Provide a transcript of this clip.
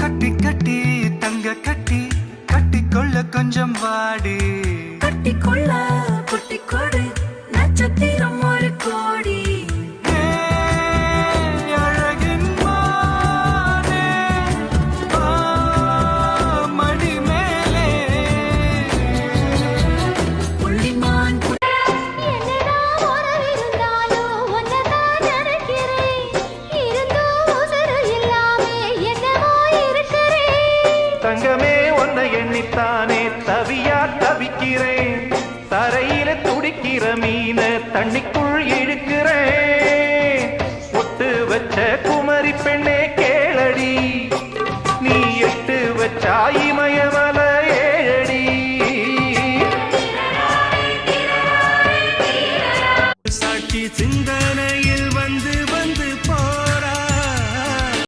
கட்டி கட்டி தங்க கட்டி கட்டிக்கொள்ள கொஞ்சம் வாடி கட்டிக்கொள்ள குட்டி கொடு நட்சத்திரம் ஒரு கோடி அழகின் மானே மடி மேலே புள்ளிமான் தங்கமே ஒன்னை எண்ணித்தானே தவியா தவிக்கிறேன் தரையில துடிக்கிற மீன தண்ணிக்குள் இழுக்கிறேன் ஒட்டு வச்ச குமரி பெண்ணே கேளடி